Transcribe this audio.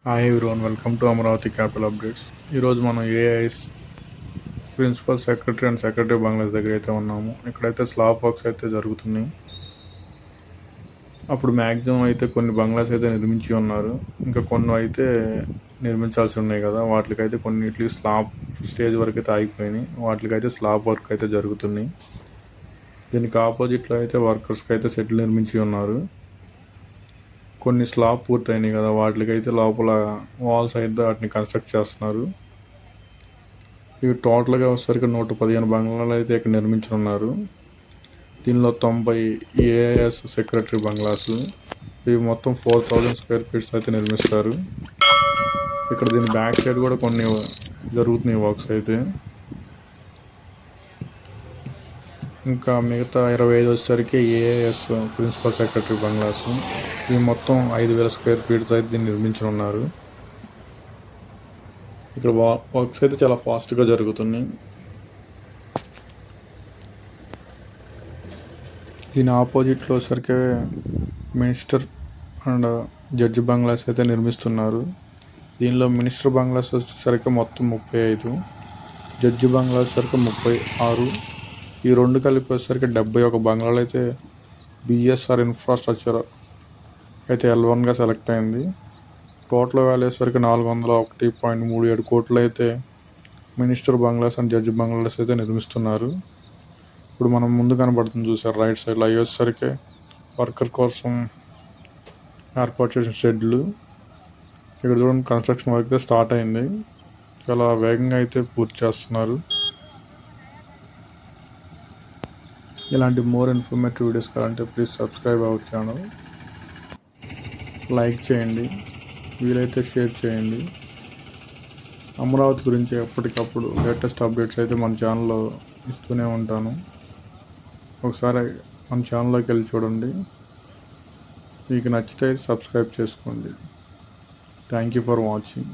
Hi everyone, welcome to Amaravati capital updates. ఈరోజు మనం AIS principal secretary and secretary bungalows దగ్గర అయితే ఉన్నాము. ఇక్కడైతే స్లాబ్ వర్క్స్ అయితే జరుగుతున్నాయి. అప్పుడు మ్యాక్సిమం అయితే కొన్ని బంగ్లాస్ అయితే నిర్మించి ఉన్నారు, ఇంకా కొన్ని అయితే నిర్మించాల్సి ఉన్నాయి కదా, వాటికైతే కొన్నిటికి స్లాబ్ స్టేజ్ వరకు అయితే ఆగిపోయినాయి. వాటికైతే స్లాబ్ వర్క్ అయితే జరుగుతున్నాయి. దీనికి ఆపోజిట్లో అయితే వర్కర్స్కి అయితే షెడ్లు నిర్మించి ఉన్నారు. కొన్ని స్లాబ్ పూర్తయినాయి కదా, వాటికైతే లోపల వాల్స్ అయితే వాటిని కన్స్ట్రక్ట్ చేస్తున్నారు. ఇవి టోటల్గా వచ్చేసరికి 115 బంగ్లాలు అయితే ఇక్కడ నిర్మించనున్నారు. దీనిలో 90 ఏఐఎస్ సెక్రటరీ బంగ్లాస్. ఇవి మొత్తం 4000 స్క్వేర్ ఫీట్స్ అయితే నిర్మిస్తారు. ఇక్కడ దీని బ్యాక్ సైడ్ కూడా కొన్ని జరుగుతున్నాయి వర్క్స్ అయితే. ఇంకా మిగతా 25 వచ్చేసరికి ఏఐఎస్ ప్రిన్సిపల్ సెక్రటరీ బంగ్లాస్. ఇవి మొత్తం 5000 స్క్వేర్ ఫీట్స్ అయితే దీన్ని నిర్మించనున్నారు. ఇక్కడ వర్క్స్ అయితే చాలా ఫాస్ట్గా జరుగుతున్నాయి. దీని ఆపోజిట్లో వచ్చేసరికి మినిస్టర్ అండ్ జడ్జి బంగ్లాస్ అయితే నిర్మిస్తున్నారు. దీనిలో మినిస్టర్ బంగ్లాస్ వచ్చేసరికి మొత్తం 35, జడ్జి బంగ్లాస్ వచ్చేసరికి 36. ఈ రెండు కలిపి వచ్చేసరికి 71 బంగ్లాలు అయితే బిఎస్ఆర్ ఇన్ఫ్రాస్ట్రక్చర్ అయితే L1గా సెలెక్ట్ అయింది. టోటల్ వాల్యూ వచ్చేసరికి 401.37 కోట్లు అయితే minister bungalows and judge bungalows అయితే నిర్మిస్తున్నారు. ఇప్పుడు మనం ముందు కనబడుతుంది చూసారు రైట్ సైడ్లో, అవి వచ్చేసరికి వర్కర్ కోసం ఏర్పాటు చేసిన షెడ్లు. ఇక్కడ చూడండి, కన్స్ట్రక్షన్ వర్క్ అయితే స్టార్ట్ అయింది. చాలా వేగంగా అయితే పూర్తి చేస్తున్నారు. ఇలాంటి మోర్ ఇన్ఫర్మేటివ్ వీడియోస్ కావాలంటే please subscribe our channel. Like చేయండి, వీలైతే షేర్ చేయండి. అమరావతి గురించి ఎప్పటికప్పుడు లేటెస్ట్ అప్డేట్స్ అయితే మన ఛానల్లో ఇస్తూనే ఉంటాను. ఒకసారి మన ఛానల్లోకి వెళ్ళి చూడండి. మీకు నచ్చితే సబ్స్క్రైబ్ చేసుకోండి. Thank you for watching.